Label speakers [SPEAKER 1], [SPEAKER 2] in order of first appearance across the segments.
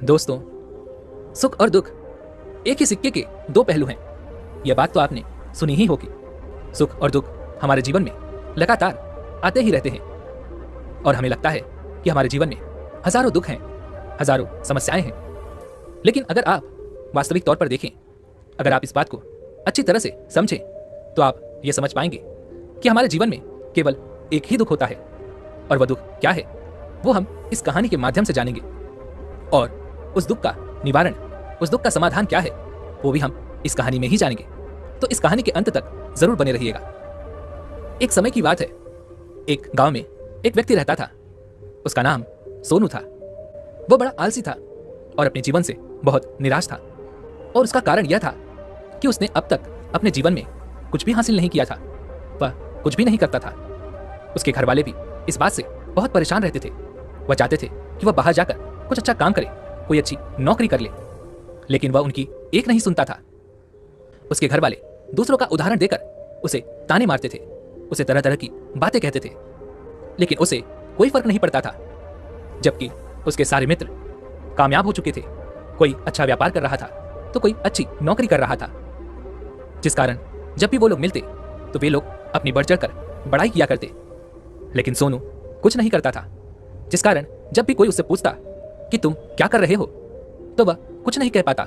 [SPEAKER 1] दोस्तों, सुख और दुख एक ही सिक्के के दो पहलू हैं। यह बात तो आपने सुनी ही होगी। सुख और दुख हमारे जीवन में लगातार आते ही रहते हैं और हमें लगता है कि हमारे जीवन में हजारों दुख हैं, हजारों समस्याएं हैं। लेकिन अगर आप वास्तविक तौर पर देखें, अगर आप इस बात को अच्छी तरह से समझें, तो आप ये समझ पाएंगे कि हमारे जीवन में केवल एक ही दुख होता है। और वह दुख क्या है, वो हम इस कहानी के माध्यम से जानेंगे। और उस दुख का निवारण, उस दुख का समाधान क्या है, वो भी हम इस कहानी में ही जानेंगे। तो इस कहानी के अंत तक जरूर बने रहिएगा। एक समय की बात है, एक गांव में एक व्यक्ति रहता था। उसका नाम सोनू था। वो बड़ा आलसी था और अपने जीवन से बहुत निराश था। और उसका कारण यह था कि उसने अब तक अपने जीवन में कुछ भी हासिल नहीं किया था। वह कुछ भी नहीं करता था। उसके घर वाले भी इस बात से बहुत परेशान रहते थे। वह चाहते थे कि वह बाहर जाकर कुछ अच्छा काम करे, कोई अच्छी नौकरी कर ले, लेकिन वह उनकी एक नहीं सुनता था। उसके घर वाले दूसरों का उदाहरण देकर उसे ताने मारते थे, उसे तरह तरह की बातें कहते थे, लेकिन उसे कोई फर्क नहीं पड़ता था। जबकि उसके सारे मित्र कामयाब हो चुके थे। कोई अच्छा व्यापार कर रहा था तो कोई अच्छी नौकरी कर रहा था, जिस कारण जब भी वो लोग मिलते तो वे लोग अपनी बढ़ चढ़कर बड़ाई किया करते। लेकिन सोनू कुछ नहीं करता था, जिस कारण जब भी कोई उससे पूछता कि तुम क्या कर रहे हो, तो वह कुछ नहीं कह पाता।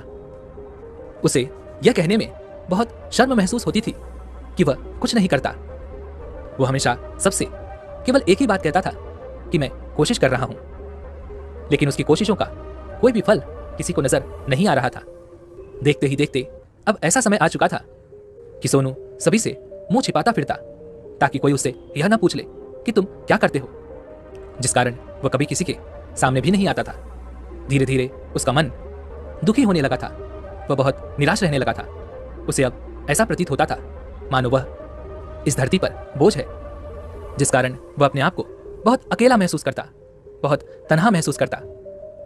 [SPEAKER 1] उसे यह कहने में बहुत शर्म महसूस होती थी कि वह कुछ नहीं करता। वो हमेशा सबसे केवल एक ही बात कहता था कि मैं कोशिश कर रहा हूं, लेकिन उसकी कोशिशों का कोई भी फल किसी को नजर नहीं आ रहा था। देखते ही देखते अब ऐसा समय आ चुका था कि सोनू सभी से मुंह छिपाता फिरता, ताकि कोई उससे यह ना पूछ ले कि तुम क्या करते हो, जिस कारण वह कभी किसी के सामने भी नहीं आता था। धीरे धीरे उसका मन दुखी होने लगा था। वह बहुत निराश रहने लगा था। उसे अब ऐसा प्रतीत होता था मानो वह इस धरती पर बोझ है, जिस कारण वह अपने आप को बहुत अकेला महसूस करता, बहुत तन्हा महसूस करता।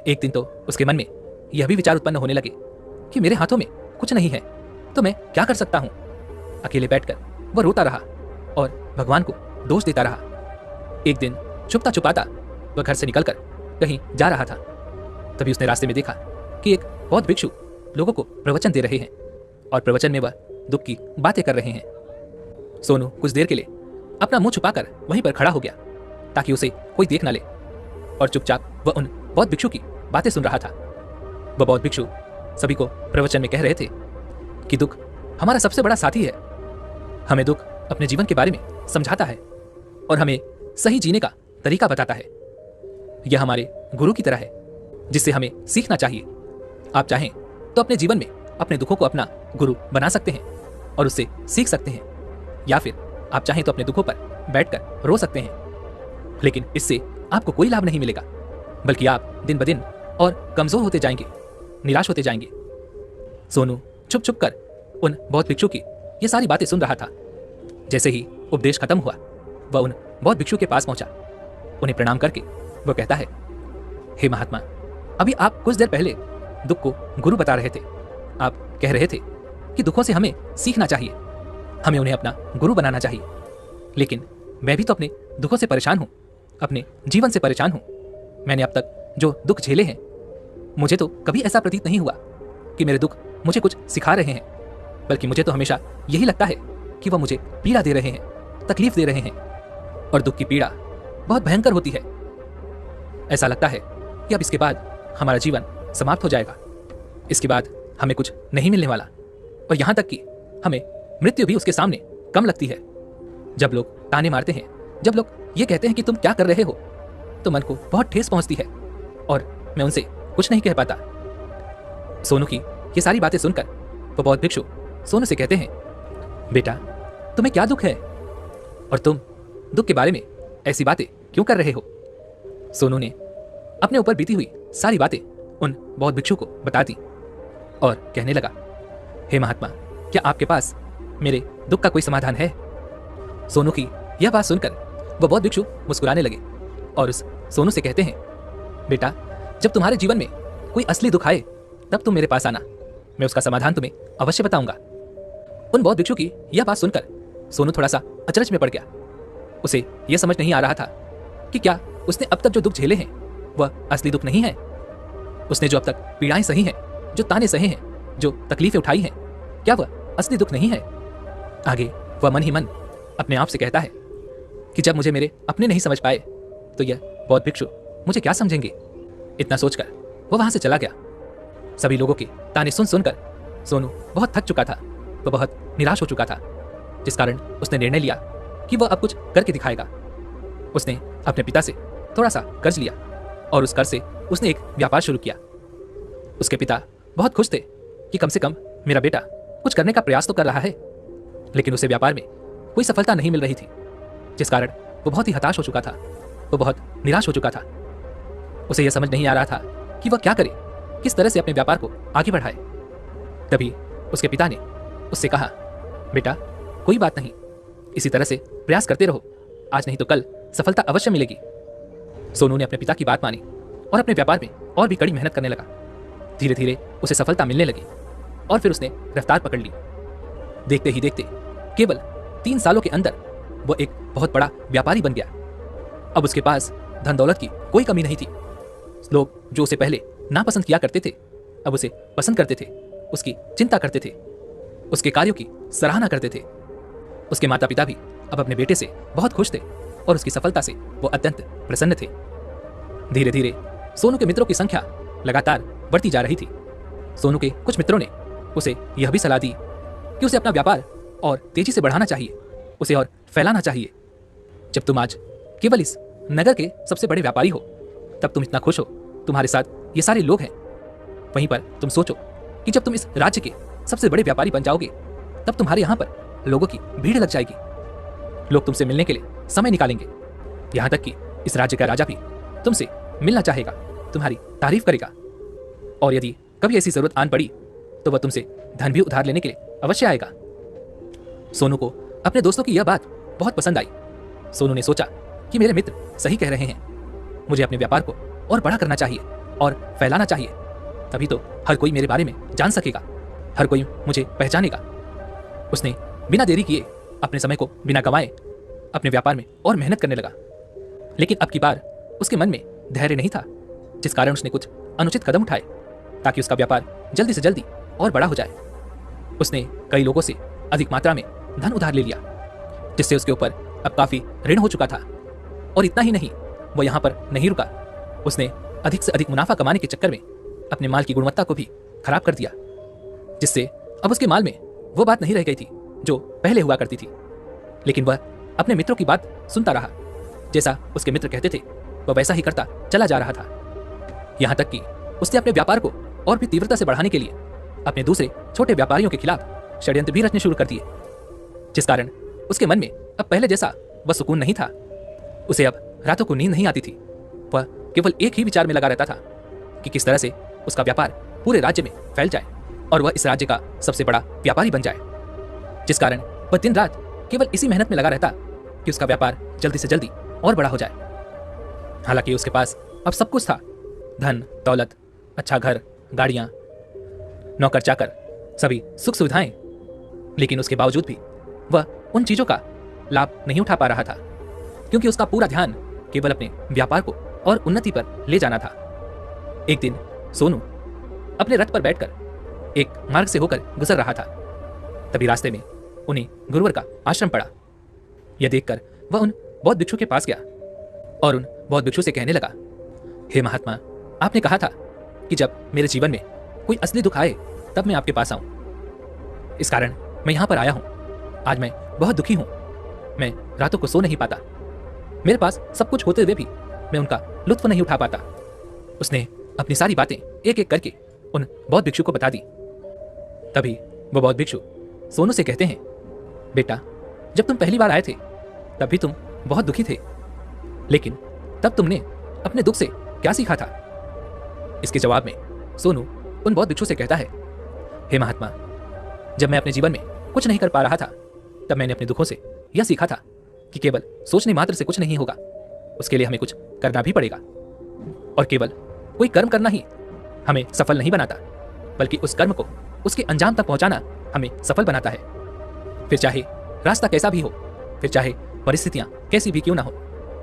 [SPEAKER 1] एक दिन तो उसके मन में यह भी विचार उत्पन्न होने लगे कि मेरे हाथों में कुछ नहीं है तो मैं क्या कर सकता हूं। अकेले बैठकर वह रोता रहा और भगवान को दोष देता रहा। एक दिन छुपता छुपाता वह घर से निकलकर कहीं जा रहा था। तभी उसने रास्ते में देखा कि एक बौद्ध भिक्षु लोगों को प्रवचन दे रहे हैं और प्रवचन में वह दुख की बातें कर रहे हैं। सोनू कुछ देर के लिए अपना मुंह छुपाकर वहीं पर खड़ा हो गया, ताकि उसे कोई देख न ले, और चुपचाप वह उन बौद्ध भिक्षु की बातें सुन रहा था। वह बौद्ध भिक्षु सभी को प्रवचन में कह रहे थे कि दुख हमारा सबसे बड़ा साथी है। हमें दुख अपने जीवन के बारे में समझाता है और हमें सही जीने का तरीका बताता है। यह हमारे गुरु की तरह है, जिससे हमें सीखना चाहिए। आप चाहें तो अपने जीवन में अपने दुखों को अपना गुरु बना सकते हैं और उससे सीख सकते हैं, या फिर आप चाहें तो अपने दुखों पर बैठकर रो सकते हैं। लेकिन इससे आपको कोई लाभ नहीं मिलेगा, बल्कि आप दिन ब दिन और कमजोर होते जाएंगे, निराश होते जाएंगे। सोनू छुप छुप कर उन बौद्ध भिक्षु की ये सारी बातें सुन रहा था। जैसे ही उपदेश खत्म हुआ, वह उन बौद्ध भिक्षु के पास पहुंचा। उन्हें प्रणाम करके वह कहता है, हे महात्मा, अभी आप कुछ देर पहले दुख को गुरु बता रहे थे। आप कह रहे थे कि दुखों से हमें सीखना चाहिए, हमें उन्हें अपना गुरु बनाना चाहिए। लेकिन मैं भी तो अपने दुखों से परेशान हूं, अपने जीवन से परेशान हूं। मैंने अब तक जो दुख झेले हैं, मुझे तो कभी ऐसा प्रतीत नहीं हुआ कि मेरे दुख मुझे कुछ सिखा रहे हैं, बल्कि मुझे तो हमेशा यही लगता है कि वह मुझे पीड़ा दे रहे हैं, तकलीफ दे रहे हैं। और दुख की पीड़ा बहुत भयंकर होती है। ऐसा लगता है कि अब इसके बाद हमारा जीवन समाप्त हो जाएगा। इसके बाद हमें कुछ नहीं मिलने वाला, और यहां तक कि हमें मृत्यु भी उसके सामने कम लगती है। जब लोग ताने मारते हैं, जब लोग ये कहते हैं कि तुम क्या कर रहे हो, तो मन को बहुत ठेस पहुंचती है और मैं उनसे कुछ नहीं कह पाता। सोनू की ये सारी बातें सुनकर वो बौद्ध भिक्षु सोनू से कहते हैं, बेटा, तुम्हें क्या दुख है और तुम दुख के बारे में ऐसी बातें क्यों कर रहे हो। सोनू ने अपने ऊपर बीती हुई सारी बातें उन बौद्ध भिक्षु को बता दी और कहने लगा, हे महात्मा, क्या आपके पास मेरे दुख का कोई समाधान है। सोनू की यह बात सुनकर वह बौद्ध भिक्षु मुस्कुराने लगे और उस सोनू से कहते हैं, बेटा, जब तुम्हारे जीवन में कोई असली दुख आए तब तुम मेरे पास आना, मैं उसका समाधान तुम्हें अवश्य बताऊंगा। उन बौद्ध भिक्षु की यह बात सुनकर सोनू थोड़ा सा अचरज में पड़ गया। उसे यह समझ नहीं आ रहा था कि क्या उसने अब तक जो दुख झेले हैं वह असली दुख नहीं है। उसने जो अब तक पीड़ाएं सही हैं, जो ताने सहे हैं, जो तकलीफें उठाई हैं, क्या वह असली दुख नहीं है? आगे वह मन ही मन अपने आप से कहता है कि जब मुझे मेरे अपने नहीं समझ पाए तो यह बौद्ध भिक्षु मुझे क्या समझेंगे। इतना सोचकर वो वहां से चला गया। सभी लोगों के ताने सुन सुनकर सोनू बहुत थक चुका था, वह बहुत निराश हो चुका था, जिस कारण उसने निर्णय लिया कि वह अब कुछ करके दिखाएगा। उसने अपने पिता से थोड़ा सा कर्ज लिया और उस कर्ज से उसने एक व्यापार शुरू किया। उसके पिता बहुत खुश थे कि कम से कम मेरा बेटा कुछ करने का प्रयास तो कर रहा है, लेकिन उसे व्यापार में कोई सफलता नहीं मिल रही थी, जिस कारण वो बहुत ही हताश हो चुका था, वो बहुत निराश हो चुका था। उसे यह समझ नहीं आ रहा था कि वह क्या करे, किस तरह से अपने व्यापार को आगे बढ़ाए। तभी उसके पिता ने उससे कहा, बेटा कोई बात नहीं, इसी तरह से प्रयास करते रहो, आज नहीं तो कल सफलता अवश्य मिलेगी। सोनू ने अपने पिता की बात मानी और अपने व्यापार में और भी कड़ी मेहनत करने लगा। धीरे धीरे उसे सफलता मिलने लगी और फिर उसने रफ्तार पकड़ ली। देखते ही देखते केवल 3 सालों के अंदर वो एक बहुत बड़ा व्यापारी बन गया। अब उसके पास धन दौलत की कोई कमी नहीं थी। लोग जो उसे पहले नापसंद किया करते थे, अब उसे पसंद करते थे, उसकी चिंता करते थे, उसके कार्यों की सराहना करते थे। उसके माता पिता भी अब अपने बेटे से बहुत खुश थे और उसकी सफलता से वो अत्यंत प्रसन्न थे। धीरे धीरे सोनू के मित्रों की संख्या लगातार बढ़ती जा रही थी। सोनू के कुछ मित्रों ने उसे यह भी सलाह दी कि उसे अपना व्यापार और तेजी से बढ़ाना चाहिए, उसे और फैलाना चाहिए। जब तुम आज केवल इस नगर के सबसे बड़े व्यापारी हो, तब तुम इतना खुश हो, तुम्हारे साथ ये सारे लोग हैं। वहीं पर तुम सोचो कि जब तुम इस राज्य के सबसे बड़े व्यापारी बन जाओगे, तब तुम्हारे यहाँ पर लोगों की भीड़ लग जाएगी। लोग तुमसे मिलने के लिए समय निकालेंगे। यहाँ तक कि इस राज्य का राजा भी तुमसे मिलना चाहेगा, तुम्हारी तारीफ करेगा। और यदि कभी ऐसी जरूरत आन पड़ी तो वह तुमसे धन भी उधार लेने के लिए अवश्य आएगा। सोनू को अपने दोस्तों की यह बात बहुत पसंद आई। सोनू ने सोचा कि मेरे मित्र सही कह रहे हैं, मुझे अपने व्यापार को और बड़ा करना चाहिए और फैलाना चाहिए, तभी तो हर कोई मेरे बारे में जान सकेगा, हर कोई मुझे पहचानेगा। उसने बिना देरी किए अपने समय को बिना गंवाए अपने व्यापार में और मेहनत करने लगा। लेकिन अब की बार उसके मन में धैर्य नहीं था, जिस कारण उसने कुछ अनुचित कदम उठाए ताकि उसका व्यापार जल्दी से जल्दी और बड़ा हो जाए। उसने कई लोगों से अधिक मात्रा में धन उधार ले लिया, जिससे उसके ऊपर अब काफी ऋण हो चुका था। और इतना ही नहीं, वो यहाँ पर नहीं रुका, उसने अधिक से अधिक मुनाफा कमाने के चक्कर में अपने माल की गुणवत्ता को भी खराब कर दिया, जिससे अब उसके माल में वो बात नहीं रह गई थी जो पहले हुआ करती थी। लेकिन वह अपने मित्रों की बात सुनता रहा, जैसा उसके मित्र कहते थे वह वैसा ही करता चला जा रहा था। यहाँ तक कि उसने अपने व्यापार को और भी तीव्रता से बढ़ाने के लिए अपने दूसरे छोटे व्यापारियों के खिलाफ षड्यंत्र भी रचने शुरू कर दिए, जिस कारण उसके मन में अब पहले जैसा वह सुकून नहीं था। उसे अब रातों को नींद नहीं आती थी। वह केवल एक ही विचार में लगा रहता था कि किस तरह से उसका व्यापार पूरे राज्य में फैल जाए और वह इस राज्य का सबसे बड़ा व्यापारी बन जाए, जिस कारण वह दिन रात केवल इसी मेहनत में लगा रहता कि उसका व्यापार जल्दी से जल्दी और बड़ा हो जाए। हालांकि उसके पास अब सब कुछ था, धन दौलत, अच्छा घर, गाड़ियां, नौकर चाकर, सभी सुख सुविधाएं, लेकिन उसके बावजूद भी वह उन चीजों का लाभ नहीं उठा पा रहा था, क्योंकि उसका पूरा ध्यान केवल अपने व्यापार को और उन्नति पर ले जाना था। एक दिन सोनू अपने रथ पर बैठकर एक मार्ग से होकर गुजर रहा था। तभी रास्ते में उन्हें गुरुवर का आश्रम पड़ा। यह देखकर वह उन बौद्ध भिक्षु के पास गया और उन बौद्ध भिक्षु से कहने लगा, हे महात्मा, आपने कहा था कि जब मेरे जीवन में कोई असली दुख आए तब मैं आपके पास आऊं। इस कारण मैं यहाँ पर आया हूँ। आज मैं बहुत दुखी हूँ, मैं रातों को सो नहीं पाता, मेरे पास सब कुछ होते हुए भी मैं उनका लुत्फ नहीं उठा पाता। उसने अपनी सारी बातें एक एक करके उन बौद्ध भिक्षु को बता दी। तभी वो बौद्ध भिक्षु सोनू से कहते हैं, बेटा, जब तुम पहली बार आए थे तब भी तुम बहुत दुखी थे, लेकिन तब तुमने अपने दुख से क्या सीखा था? इसके जवाब में सोनू उन बौद्ध भिक्षु से कहता है, हे महात्मा, जब मैं अपने जीवन में कुछ नहीं कर पा रहा था तब मैंने अपने दुखों से यह सीखा था कि केवल सोचने मात्र से कुछ नहीं होगा, उसके लिए हमें कुछ करना भी पड़ेगा। और केवल कोई कर्म करना ही हमें सफल नहीं बनाता, बल्कि उस कर्म को उसके अंजाम तक पहुंचाना हमें सफल बनाता है। फिर चाहे रास्ता कैसा भी हो, फिर चाहे परिस्थितियां कैसी भी क्यों ना हो,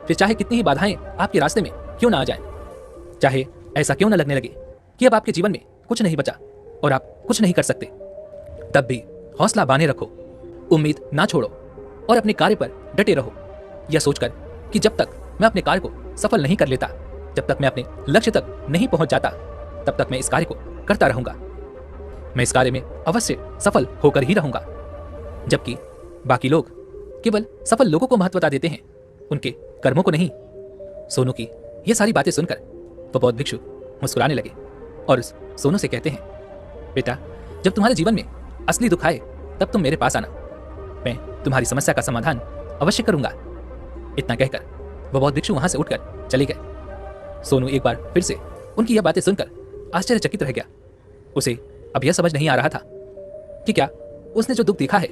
[SPEAKER 1] फिर चाहे कितनी ही बाधाएं आपके रास्ते में क्यों ना आ जाएं, चाहे ऐसा क्यों ना लगने लगे कि अब आपके जीवन में कुछ नहीं बचा और आप कुछ नहीं कर सकते, तब भी हौसला बांधे रखो, उम्मीद ना छोड़ो और अपने कार्य पर डटे रहो, यह सोचकर कि जब तक मैं अपने कार्य को सफल नहीं कर लेता, जब तक मैं अपने लक्ष्य तक नहीं पहुंच जाता, तब तक मैं इस कार्य को करता रहूंगा। मैं इस कार्य में अवश्य सफल होकर ही रहूंगा। जबकि बाकी लोग केवल सफल लोगों को महत्वता देते हैं, उनके कर्मों को नहीं। सोनू की ये सारी बातें सुनकर वह बौद्ध भिक्षु मुस्कुराने लगे और उस सोनू से कहते हैं, बेटा, जब तुम्हारे जीवन में असली दुख आए तब तुम मेरे पास आना, मैं तुम्हारी समस्या का समाधान अवश्य करूंगा। इतना कहकर वह बौद्ध भिक्षु वहां से उठकर चले गए। सोनू एक बार फिर से उनकी यह बातें सुनकर आश्चर्यचकित रह गया। उसे अब यह समझ नहीं आ रहा था कि क्या उसने जो दुख देखा है,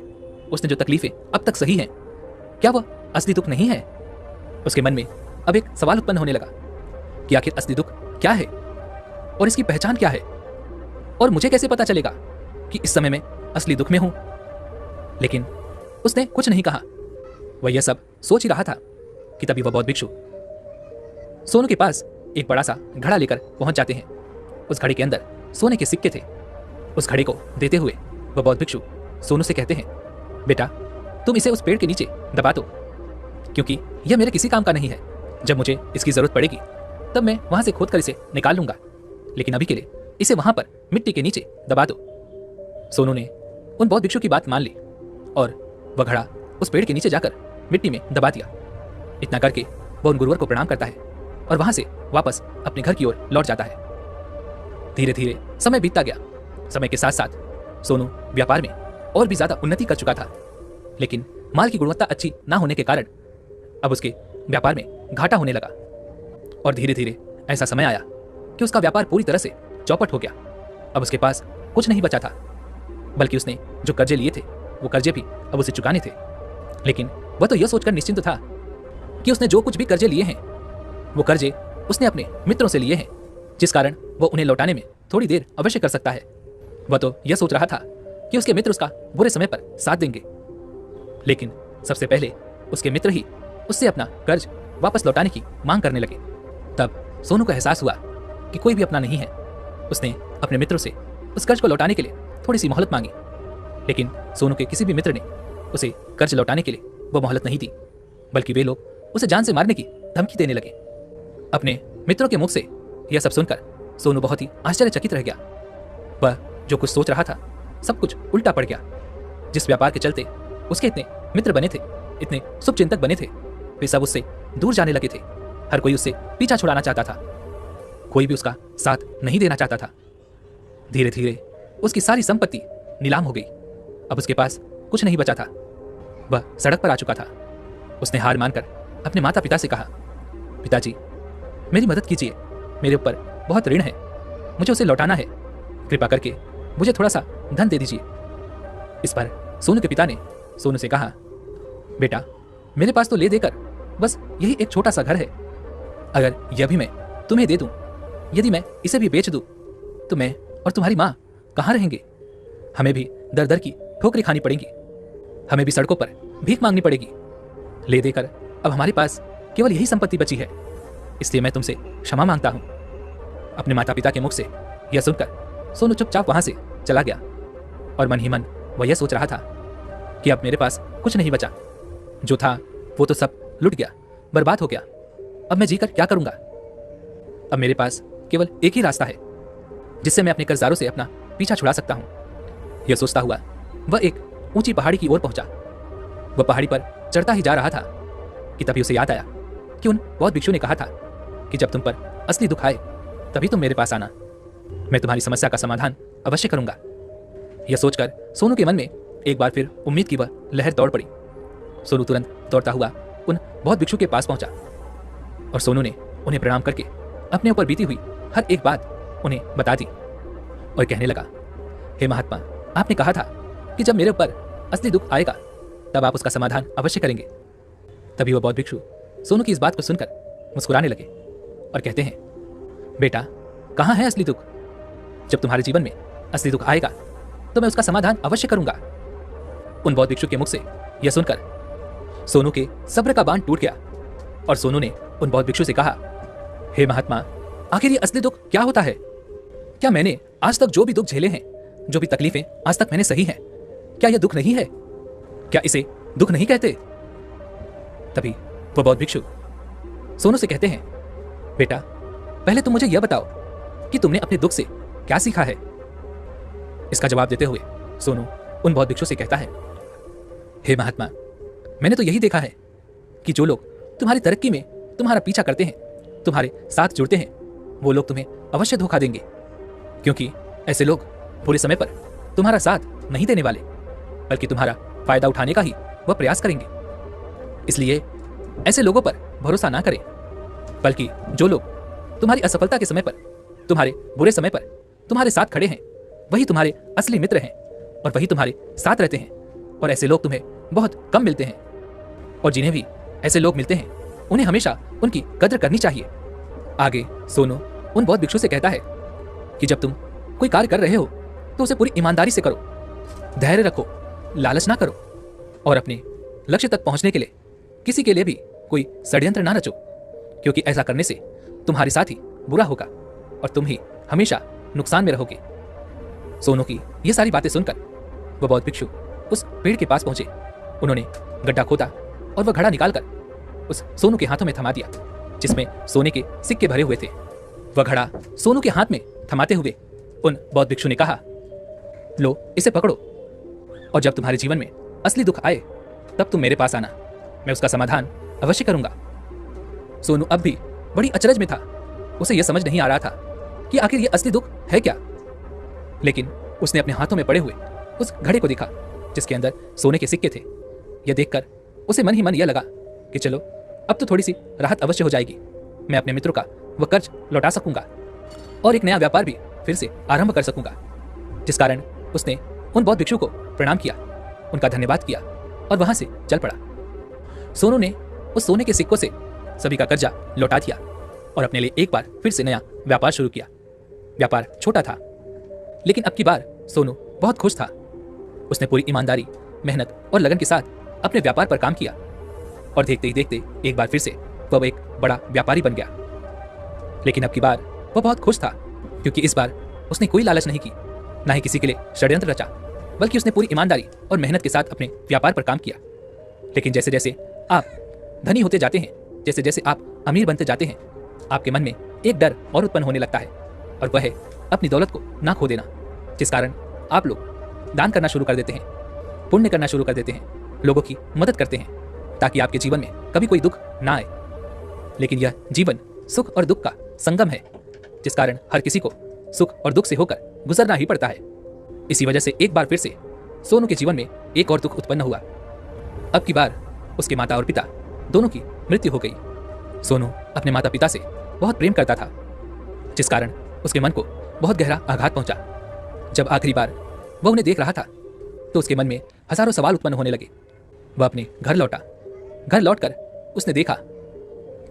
[SPEAKER 1] उसने जो तकलीफें अब तक सही हैं, क्या वह असली दुख नहीं है। उसके मन में अब एक सवाल उत्पन्न होने लगा कि आखिर असली दुख क्या है और इसकी पहचान क्या है, और मुझे कैसे पता चलेगा कि इस समय मैं असली दुख में हूं। लेकिन उसने कुछ नहीं कहा। वह यह सब सोच ही रहा था कि तभी वह बौद्ध भिक्षु सोनू के पास एक बड़ा सा घड़ा लेकर पहुंच जाते हैं। उस घड़े के अंदर सोने के सिक्के थे। उस घड़े को देते हुए वह बौद्ध भिक्षु सोनू से कहते हैं, बेटा, तुम इसे उस पेड़ के नीचे दबा दो, क्योंकि यह मेरे किसी काम का नहीं है। जब मुझे इसकी जरूरत पड़ेगी तब मैं वहां से खोदकर इसे निकाल लूंगा, लेकिन अभी के लिए इसे वहां पर मिट्टी के नीचे दबा दो। सोनू ने उन बौद्ध भिक्षु की बात मान ली और वह घड़ा उस पेड़ के नीचे जाकर मिट्टी में दबा दिया। इतना करके वह उन गुरुवर को प्रणाम करता है और वहां से वापस अपने घर की ओर लौट जाता है। धीरे धीरे समय बीतता गया। समय के साथ साथ सोनू व्यापार में और भी ज्यादा उन्नति कर चुका था, लेकिन माल की गुणवत्ता अच्छी ना होने के कारण अब उसके व्यापार में घाटा होने लगा। और धीरे धीरे ऐसा समय आया कि उसका व्यापार पूरी तरह से चौपट हो गया। अब उसके पास कुछ नहीं बचा था, बल्कि उसने जो कर्जे लिए थे वो कर्जे भी अब उसे चुकाने थे। लेकिन वह तो यह सोचकर निश्चिंत था कि उसने जो कुछ भी कर्जे लिए हैं वो कर्जे उसने अपने मित्रों से लिए हैं, जिस कारण वह उन्हें लौटाने में थोड़ी देर अवश्य कर सकता है। वह तो यह सोच रहा था कि उसके मित्र उसका बुरे समय पर साथ देंगे, लेकिन सबसे पहले उसके मित्र ही उससे अपना कर्ज वापस लौटाने की मांग करने लगे। तब सोनू को एहसास हुआ कि कोई भी अपना नहीं है। उसने अपने मित्रों से उस कर्ज को लौटाने के लिए थोड़ी सी मोहलत मांगी, लेकिन सोनू के किसी भी मित्र ने उसे कर्ज लौटाने के लिए वो मोहलत नहीं दी, बल्कि वे लोग उसे जान से मारने की धमकी देने लगे। अपने मित्रों के मुख से यह सब सुनकर सोनू बहुत ही आश्चर्यचकित रह गया। वह जो कुछ सोच रहा था सब कुछ उल्टा पड़ गया। जिस व्यापार के चलते उसके इतने मित्र बने थे, इतने शुभचिंतक बने थे, वे सब उससे दूर जाने लगे थे। हर कोई उससे पीछा छुड़ाना चाहता था, कोई भी उसका साथ नहीं देना चाहता था। धीरे धीरे उसकी सारी संपत्ति नीलाम हो गई। अब उसके पास कुछ नहीं बचा था। वह सड़क पर आ चुका था। उसने हार मानकर अपने माता पिता से कहा, पिताजी, मेरी मदद कीजिए, मेरे ऊपर बहुत ऋण है, मुझे उसे लौटाना है, कृपा करके मुझे थोड़ा सा धन दे दीजिए। इस पर सोनू के पिता ने सोनू से कहा, बेटा, मेरे पास तो ले देकर बस यही एक छोटा सा घर है। अगर यह भी मैं तुम्हें दे दूं, यदि मैं इसे भी बेच दूं, तो मैं और तुम्हारी माँ कहाँ रहेंगे? हमें भी दर दर की ठोकरें खानी पड़ेंगी, हमें भी सड़कों पर भीख मांगनी पड़ेगी। ले देकर अब हमारे पास केवल यही संपत्ति बची है, इसलिए मैं तुमसे क्षमा मांगता हूं। अपने माता पिता के मुख से यह सुनकर सोनू चुपचाप वहां से चला गया और मन ही मन वह यह सोच रहा था कि अब मेरे पास कुछ नहीं बचा। जो था वो तो सब लुट गया, बर्बाद हो गया। अब मैं जीकर क्या करूंगा? अब मेरे पास केवल एक ही रास्ता है जिससे मैं अपने कर्जदारों से अपना पीछा छुड़ा सकता हूं। यह सोचता हुआ वह एक ऊंची पहाड़ी की ओर पहुंचा। वह पहाड़ी पर चढ़ता ही जा रहा था कि तभी उसे याद आया कि उन बौद्ध भिक्षु ने कहा था कि जब तुम पर असली दुख आए तभी तुम मेरे पास आना, मैं तुम्हारी समस्या का समाधान अवश्य करूंगा। यह सोचकर सोनू के मन में एक बार फिर उम्मीद की वह लहर दौड़ पड़ी। सोनू तुरंत दौड़ता हुआ उन बौद्ध भिक्षु के पास पहुंचा और सोनू ने उन्हें प्रणाम करके अपने ऊपर बीती हुई हर एक बात उन्हें बता दी और कहने लगा, हे महात्मा, आपने कहा था कि जब मेरे ऊपर असली दुख आएगा तब आप उसका समाधान अवश्य करेंगे। तभी वह बौद्ध भिक्षु सोनू की इस बात को सुनकर मुस्कुराने लगे और कहते हैं, बेटा, कहाँ है असली दुख? जब तुम्हारे जीवन में असली दुख आएगा तो मैं उसका समाधान अवश्य करूंगा। उन बौद्ध भिक्षु के मुख से यह सुनकर सोनू के सब्र का बांध टूट गया और सोनू ने उन बौद्ध भिक्षु से कहा, हे महात्मा, आखिर ये असली दुख क्या होता है? क्या मैंने आज तक जो भी दुख झेले हैं, जो भी तकलीफें आज तक मैंने सही हैं, क्या यह दुख नहीं है? क्या इसे दुख नहीं कहते? तभी वो बौद्ध भिक्षु सोनू से कहते हैं, बेटा पहले तुम मुझे यह बताओ कि तुमने अपने दुख से क्या सीखा है। इसका जवाब देते हुए सोनू उन बौद्ध भिक्षु से कहता है, हे महात्मा, मैंने तो यही देखा है कि जो लोग तुम्हारी तरक्की में तुम्हारा पीछा करते हैं, तुम्हारे साथ जुड़ते हैं, वो लोग तुम्हें अवश्य धोखा देंगे, क्योंकि ऐसे लोग बुरे समय पर तुम्हारा साथ नहीं देने वाले, बल्कि तुम्हारा फायदा उठाने का ही वह प्रयास करेंगे। इसलिए ऐसे लोगों पर भरोसा ना करें, बल्कि जो लोग तुम्हारी असफलता के समय पर, तुम्हारे बुरे समय पर तुम्हारे साथ खड़े हैं, वही तुम्हारे असली मित्र हैं और वही तुम्हारे साथ रहते हैं। और ऐसे लोग तुम्हें बहुत कम मिलते हैं, और जिन्हें भी ऐसे लोग मिलते हैं उन्हें हमेशा उनकी कद्र करनी चाहिए। आगे सोनू उन बौद्ध भिक्षु से कहता है कि जब तुम कोई कार्य कर रहे हो तो उसे पूरी ईमानदारी से करो, धैर्य रखो, लालच ना करो, और अपने लक्ष्य तक पहुंचने के लिए किसी के लिए भी कोई षड्यंत्र ना रचो, क्योंकि ऐसा करने से तुम्हारे साथ ही बुरा होगा और तुम ही हमेशा नुकसान में रहोगे। सोनू की ये सारी बातें सुनकर वह बौद्ध भिक्षु उस पेड़ के पास पहुंचे। उन्होंने गड्ढा खोदा और वह घड़ा निकालकर उस सोनू के हाथों में थमा दिया, जिसमें सोने के सिक्के भरे हुए थे। वह घड़ा सोनू के हाथ में थमाते हुए उन बौद्ध भिक्षु ने कहा, लो इसे पकड़ो, और जब तुम्हारे जीवन में असली दुख आए तब तुम मेरे पास आना, मैं उसका समाधान अवश्य करूंगा। सोनू अब भी बड़ी अचरज में था। उसे यह समझ नहीं आ रहा था कि आखिर यह असली दुख है क्या। लेकिन उसने अपने हाथों में पड़े हुए उस घड़े को देखा जिसके अंदर सोने के सिक्के थे। यह देखकर उसे मन ही मन यह लगा कि चलो अब तो थोड़ी सी राहत अवश्य हो जाएगी, मैं अपने मित्रों का वह कर्ज लौटा सकूंगा और एक नया व्यापार भी फिर से आरंभ कर सकूंगा। जिस कारण उसने उन बौद्ध भिक्षु को प्रणाम किया, उनका धन्यवाद किया और वहां से चल पड़ा। सोनू ने उस सोने के सिक्कों से सभी का कर्जा लौटा दिया और अपने लिए एक बार फिर से नया व्यापार शुरू किया। व्यापार छोटा था, लेकिन अब की बार सोनू बहुत खुश था। उसने पूरी ईमानदारी, मेहनत और लगन के साथ अपने व्यापार पर काम किया और देखते ही देखते एक बार फिर से वह एक बड़ा व्यापारी बन गया। लेकिन अब की बार वह बहुत खुश था, क्योंकि इस बार उसने कोई लालच नहीं की, ना ही किसी के लिए षड्यंत्र रचा, बल्कि उसने पूरी ईमानदारी और मेहनत के साथ अपने व्यापार पर काम किया। लेकिन जैसे जैसे आप धनी होते जाते हैं, जैसे जैसे आप अमीर बनते जाते हैं, आपके मन में एक डर और उत्पन्न होने लगता है, और वह है अपनी दौलत को ना खो देना। जिस कारण आप लोग दान करना शुरू कर देते हैं, पुण्य करना शुरू कर देते हैं, लोगों की मदद करते हैं, ताकि आपके जीवन में कभी कोई दुख ना आए। लेकिन यह जीवन सुख और दुख का संगम है, जिस कारण हर किसी को सुख और दुख से होकर गुजरना ही पड़ता है। इसी वजह से एक बार फिर से सोनू के जीवन में एक और दुख उत्पन्न हुआ। अब की बार उसके माता और पिता दोनों की मृत्यु हो गई। सोनू अपने माता पिता से बहुत प्रेम करता था, जिस कारण उसके मन को बहुत गहरा आघात पहुंचा। जब आखिरी बार वह उन्हें देख रहा था तो उसके मन में हजारों सवाल उत्पन्न होने लगे। वह अपने घर लौटा। घर लौटकर उसने देखा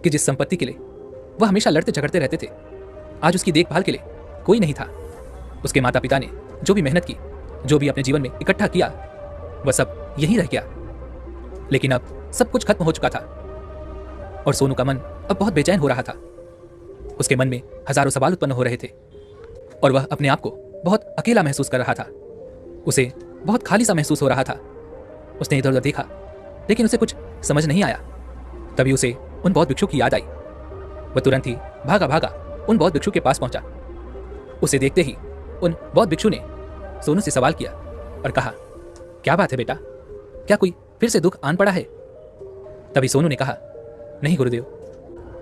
[SPEAKER 1] कि जिस संपत्ति के लिए वह हमेशा लड़ते झगड़ते रहते थे, आज उसकी देखभाल के लिए कोई नहीं था। उसके माता पिता ने जो भी मेहनत की, जो भी अपने जीवन में इकट्ठा किया, वह सब यहीं रह गया। लेकिन अब सब कुछ खत्म हो चुका था और सोनू का मन अब बहुत बेचैन हो रहा था। उसके मन में हजारों सवाल उत्पन्न हो रहे थे और वह अपने आप को बहुत अकेला महसूस कर रहा था। उसे बहुत खाली सा महसूस हो रहा था। उसने इधर उधर देखा, लेकिन उसे कुछ समझ नहीं आया। तभी उसे उन बौद्ध भिक्षु की याद आई। वह तुरंत ही भागा भागा उन बौद्ध भिक्षु के पास पहुंचा। उसे देखते ही उन बौद्ध भिक्षु ने सोनू से सवाल किया और कहा, क्या बात है बेटा, क्या कोई फिर से दुख आन पड़ा है? तभी सोनू ने कहा, नहीं गुरुदेव,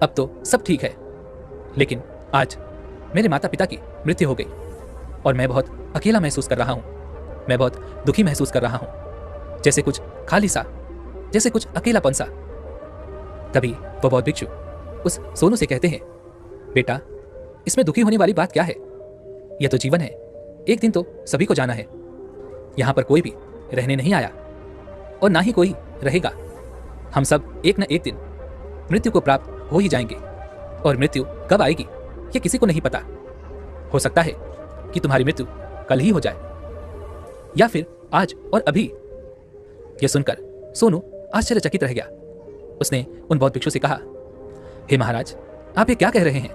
[SPEAKER 1] अब तो सब ठीक है, लेकिन आज मेरे माता पिता की मृत्यु हो गई और मैं बहुत अकेला महसूस कर रहा हूं। मैं बहुत दुखी महसूस कर रहा हूं, जैसे कुछ खाली सा, जैसे कुछ अकेलापन सा। तभी वह बौद्ध भिक्षु उस सोनू से कहते हैं, बेटा, इसमें दुखी होने वाली बात क्या है? यह तो जीवन है, एक दिन तो सभी को जाना है। यहां पर कोई भी रहने नहीं आया और ना ही कोई रहेगा। हम सब एक न एक दिन मृत्यु को प्राप्त हो ही जाएंगे, और मृत्यु कब आएगी यह किसी को नहीं पता। हो सकता है कि तुम्हारी मृत्यु कल ही हो जाए, या फिर आज और अभी। यह सुनकर सोनू आश्चर्यचकित रह गया। उसने उन बौद्ध भिक्षु से कहा, हे महाराज, आप ये क्या कह रहे हैं?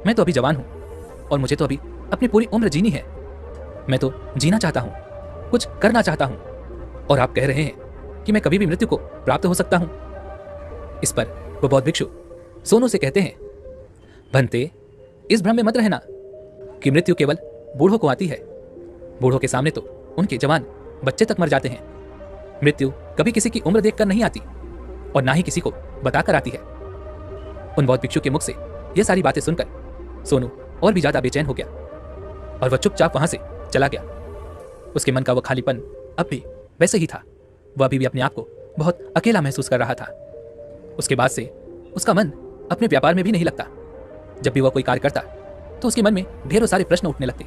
[SPEAKER 1] मैं तो अभी जवान हूं और मुझे तो अभी अपनी पूरी उम्र जीनी है। मैं तो जीना चाहता हूँ, कुछ करना चाहता हूँ, और आप कह रहे हैं कि मैं कभी भी मृत्यु को प्राप्त हो सकता हूँ। इस पर वो बौद्ध भिक्षु सोनू से कहते हैं, भंते, इस भ्रम में मत रहना कि मृत्यु केवल बूढ़ों को आती है। बूढ़ों के सामने तो उनके जवान बच्चे तक मर जाते हैं। मृत्यु कभी किसी की उम्र देखकर नहीं आती और ना ही किसी को बताकर आती है। उन बौद्ध भिक्षु के मुख से यह सारी बातें सुनकर सोनू और भी ज्यादा बेचैन हो गया और वह चुपचाप वहां से चला गया। उसके मन का वह खालीपन अब भी वैसे ही था। वह अभी भी अपने आप को बहुत अकेला महसूस कर रहा था। उसके बाद से उसका मन अपने व्यापार में भी नहीं लगता। जब भी वह कोई कार्य करता तो उसके मन में ढेरों सारे प्रश्न उठने लगते।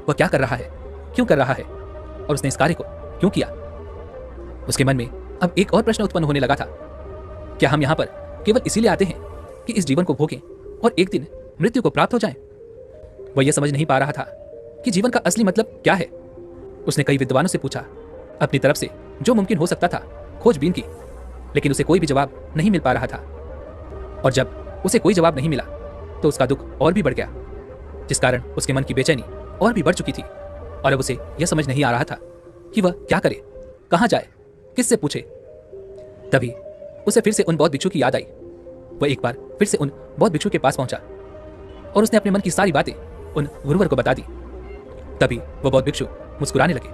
[SPEAKER 1] वह क्या कर रहा है, क्यों कर रहा है, और उसने इस कार्य को क्यों किया। उसके मन में अब एक और प्रश्न उत्पन्न होने लगा था, क्या हम यहाँ पर केवल इसीलिए आते हैं कि इस जीवन को भोगें और एक दिन मृत्यु को प्राप्त हो जाएं? वह यह समझ नहीं पा रहा था कि जीवन का असली मतलब क्या है। उसने कई विद्वानों से पूछा, अपनी तरफ से जो मुमकिन हो सकता था खोजबीन की, लेकिन उसे कोई भी जवाब नहीं मिल पा रहा था। और जब उसे कोई जवाब नहीं मिला तो उसका दुख और भी बढ़ गया, जिस कारण उसके मन की बेचैनी और भी बढ़ चुकी थी। और अब उसे यह समझ नहीं आ रहा था कि वह क्या करे, कहाँ जाए, किससे पूछे। तभी उसे फिर से उन बौद्ध भिक्षु की याद आई। वह एक बार फिर से उन बौद्ध भिक्षु के पास पहुंचा और उसने अपने मन की सारी बातें उन गुरुवर को बता दी। तभी वह बौद्ध भिक्षु मुस्कुराने लगे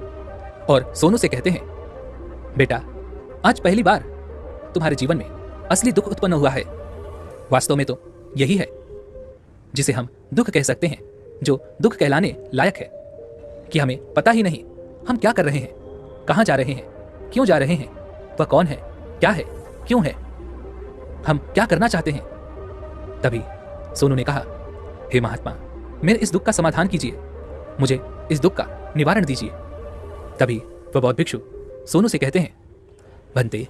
[SPEAKER 1] और सोनू से कहते हैं, बेटा, आज पहली बार तुम्हारे जीवन में असली दुख उत्पन्न हुआ है। वास्तव में तो यही है जिसे हम दुख कह सकते हैं, जो दुख कहलाने लायक है, कि हमें पता ही नहीं हम क्या कर रहे हैं, कहाँ जा रहे हैं, क्यों जा रहे हैं, वह कौन है, क्या है, क्यों है, हम क्या करना चाहते हैं। तभी सोनू ने कहा, हे महात्मा, मेरे इस दुख का समाधान कीजिए, मुझे इस दुख का निवारण दीजिए। तभी वह बौद्ध भिक्षु सोनू से कहते हैं, भंते,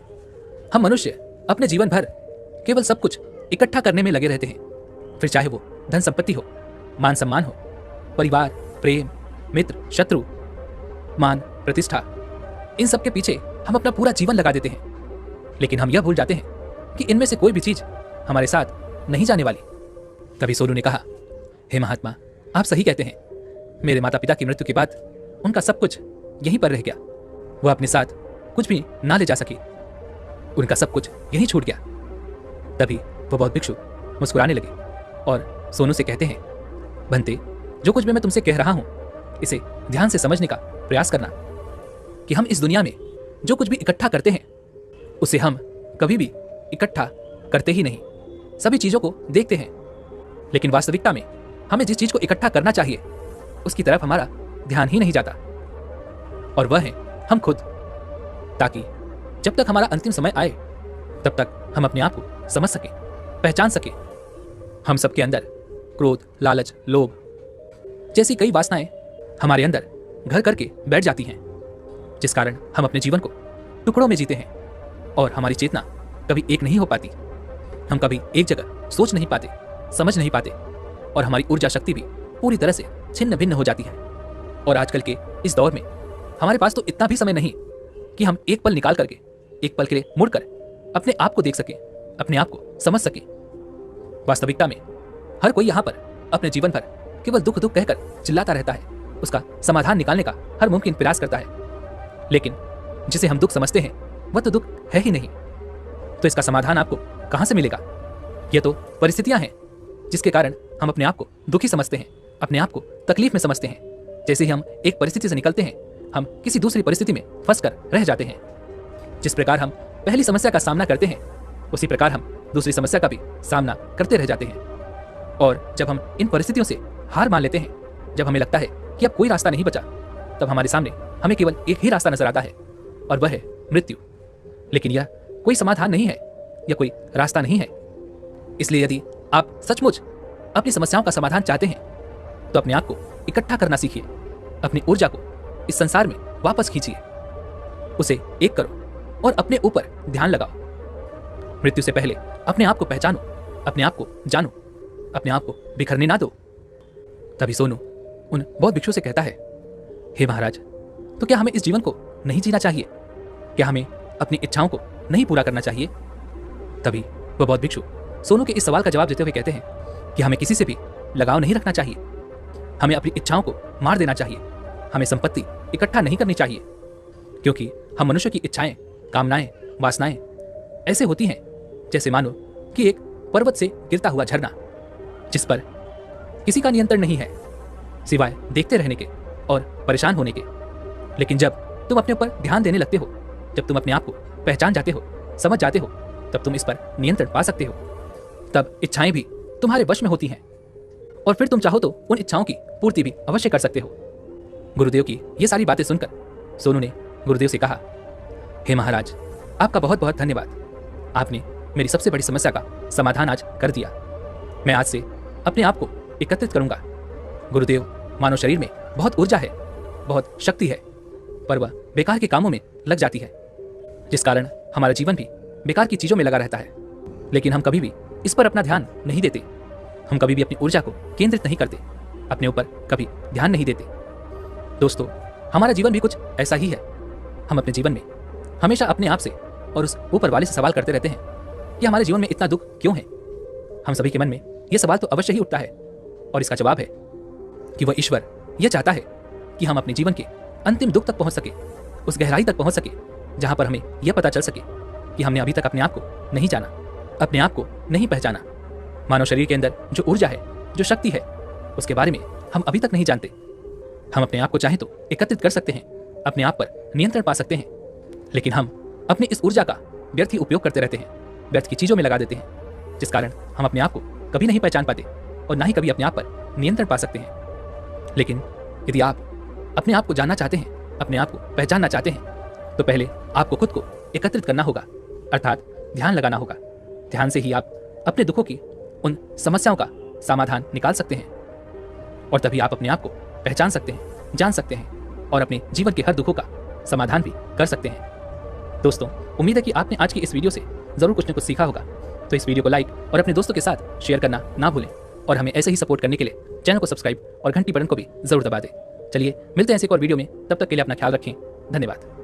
[SPEAKER 1] हम मनुष्य अपने जीवन भर केवल सब कुछ इकट्ठा करने में लगे रहते हैं, फिर चाहे वो धन संपत्ति हो, मान सम्मान हो, परिवार, प्रेम, मित्र, शत्रु, मान, प्रतिष्ठा, इन सब के पीछे हम अपना पूरा जीवन लगा देते हैं। लेकिन हम यह भूल जाते हैं कि इनमें से कोई भी चीज हमारे साथ नहीं जाने वाली। तभी सोनू ने कहा, हे महात्मा, आप सही कहते हैं। मेरे माता पिता की मृत्यु के बाद उनका सब कुछ यहीं पर रह गया। वह अपने साथ कुछ भी ना ले जा सकी, उनका सब कुछ यहीं छूट गया। तभी वह बौद्ध भिक्षु मुस्कुराने लगे और सोनू से कहते हैं, भंते, जो कुछ भी मैं तुमसे कह रहा हूं, इसे ध्यान से समझने का प्रयास करना कि हम इस दुनिया में जो कुछ भी इकट्ठा करते हैं उसे हम कभी भी इकट्ठा करते ही नहीं। सभी चीजों को देखते हैं, लेकिन वास्तविकता में हमें जिस चीज को इकट्ठा करना चाहिए उसकी तरफ हमारा ध्यान ही नहीं जाता, और वह है हम खुद। ताकि जब तक हमारा अंतिम समय आए तब तक हम अपने आप को समझ सके, पहचान सके। हम सबके अंदर क्रोध, लालच, लोभ जैसी कई वासनाएं हमारे अंदर घर करके बैठ जाती हैं, जिस कारण हम अपने जीवन को टुकड़ों में जीते हैं और हमारी चेतना कभी एक नहीं हो पाती। हम कभी एक जगह सोच नहीं पाते, समझ नहीं पाते, और हमारी ऊर्जा शक्ति भी पूरी तरह से छिन्न भिन्न हो जाती है। और आजकल के इस दौर में हमारे पास तो इतना भी समय नहीं कि हम एक पल निकाल करके, एक पल के लिए मुड़कर अपने आप को देख सके, अपने आप को समझ सके। वास्तविकता में हर कोई यहाँ पर अपने जीवन भर केवल दुख दुख कहकर चिल्लाता रहता है, उसका समाधान निकालने का हर मुमकिन प्रयास करता है, लेकिन जिसे हम दुख समझते हैं वह तो दुख है ही नहीं। तो इसका समाधान आपको कहां से मिलेगा? यह तो परिस्थितियां हैं जिसके कारण हम अपने आप को दुखी समझते हैं, अपने आप को तकलीफ में समझते हैं। जैसे ही हम एक परिस्थिति से निकलते हैं, हम किसी दूसरी परिस्थिति में फंसकर रह जाते हैं। जिस प्रकार हम पहली समस्या का सामना करते हैं, उसी प्रकार हम दूसरी समस्या का भी सामना करते रह जाते हैं। और जब हम इन परिस्थितियों से हार मान लेते हैं, जब हमें लगता है कि अब कोई रास्ता नहीं बचा, तब हमारे सामने हमें केवल एक ही रास्ता नजर आता है, और वह है मृत्यु। लेकिन यह कोई समाधान नहीं है, यह कोई रास्ता नहीं है। इसलिए यदि आप सचमुच अपनी समस्याओं का समाधान चाहते हैं तो अपने आप को इकट्ठा करना सीखिए, अपनी ऊर्जा को इस संसार में वापस खींचिए, उसे एक करो और अपने ऊपर ध्यान लगाओ। मृत्यु से पहले अपने आप को पहचानो, अपने आप को जानो, अपने आप को बिखरने ना दो। तभी सोनू उन बौद्ध भिक्षु से कहता है, हे महाराज, तो क्या हमें इस जीवन को नहीं जीना चाहिए? क्या हमें अपनी इच्छाओं को नहीं पूरा करना चाहिए? तभी वह बौद्ध भिक्षु सोनू के इस सवाल का जवाब देते हुए कहते हैं कि हमें किसी से भी लगाव नहीं रखना चाहिए। हमें अपनी इच्छाओं को मार देना चाहिए। हमें संपत्ति इकट्ठा नहीं करनी चाहिए, क्योंकि हम मनुष्य की इच्छाएं, कामनाएं, वासनाएं ऐसे होती हैं जैसे मानो कि एक पर्वत से गिरता हुआ झरना, जिस पर किसी का नियंत्रण नहीं है सिवाय देखते रहने के और परेशान होने के। लेकिन जब तुम अपने ऊपर ध्यान देने लगते हो, जब तुम अपने आप को पहचान जाते हो, समझ जाते हो, तब तुम इस पर नियंत्रण पा सकते हो। तब इच्छाएं भी तुम्हारे वश में होती हैं और फिर तुम चाहो तो उन इच्छाओं की पूर्ति भी अवश्य कर सकते हो। गुरुदेव की ये सारी बातें सुनकर सोनू ने गुरुदेव से कहा, हे महाराज, आपका बहुत बहुत धन्यवाद। आपने मेरी सबसे बड़ी समस्या का समाधान आज कर दिया। मैं आज से अपने आप को एकत्रित करूंगा। गुरुदेव, मानव शरीर में बहुत ऊर्जा है, बहुत शक्ति है, पर वह बेकार के कामों में लग जाती है, जिस कारण हमारा जीवन भी बेकार की चीजों में लगा रहता है। लेकिन हम कभी भी इस पर अपना ध्यान नहीं देते। हम कभी भी अपनी ऊर्जा को केंद्रित नहीं करते, अपने ऊपर कभी ध्यान नहीं देते। दोस्तों, हमारा जीवन भी कुछ ऐसा ही है। हम अपने जीवन में हमेशा अपने आप से और उस ऊपर वाले से सवाल करते रहते हैं कि हमारे जीवन में इतना दुख क्यों है। हम सभी के मन में यह सवाल तो अवश्य ही उठता है, और इसका जवाब है कि वह ईश्वर यह चाहता है कि हम अपने जीवन के अंतिम दुख तक पहुंच सके, उस गहराई तक पहुंच सके जहां पर हमें यह पता चल सके कि हमने अभी तक अपने आप को नहीं जाना, अपने आप को नहीं पहचाना। मानव शरीर के अंदर जो ऊर्जा है, जो शक्ति है, उसके बारे में हम अभी तक नहीं जानते। हम अपने आप को चाहे तो एकत्रित कर सकते हैं, अपने आप पर नियंत्रण पा सकते हैं, लेकिन हम अपनी इस ऊर्जा का व्यर्थ ही उपयोग करते रहते हैं, व्यर्थ की चीजों में लगा देते हैं, जिस कारण हम अपने आप को कभी नहीं पहचान पाते और ना ही कभी अपने आप पर नियंत्रण पा सकते हैं। लेकिन यदि आप अपने आप को जानना चाहते हैं, अपने आप को पहचानना चाहते हैं, तो पहले आपको खुद को एकत्रित करना होगा, अर्थात ध्यान लगाना होगा। ध्यान से ही आप अपने दुखों की, उन समस्याओं का समाधान निकाल सकते हैं, और तभी आप अपने आप को पहचान सकते हैं, जान सकते हैं और अपने जीवन के हर दुखों का समाधान भी कर सकते हैं। दोस्तों, उम्मीद है कि आपने आज की इस वीडियो से जरूर कुछ न कुछ सीखा होगा। तो इस वीडियो को लाइक और अपने दोस्तों के साथ शेयर करना ना भूलें, और हमें ऐसे ही सपोर्ट करने के लिए चैनल को सब्सक्राइब और घंटी बटन को भी जरूर दबा दें। चलिए मिलते हैं ऐसे एक और वीडियो में, तब तक के लिए अपना ख्याल रखें। धन्यवाद।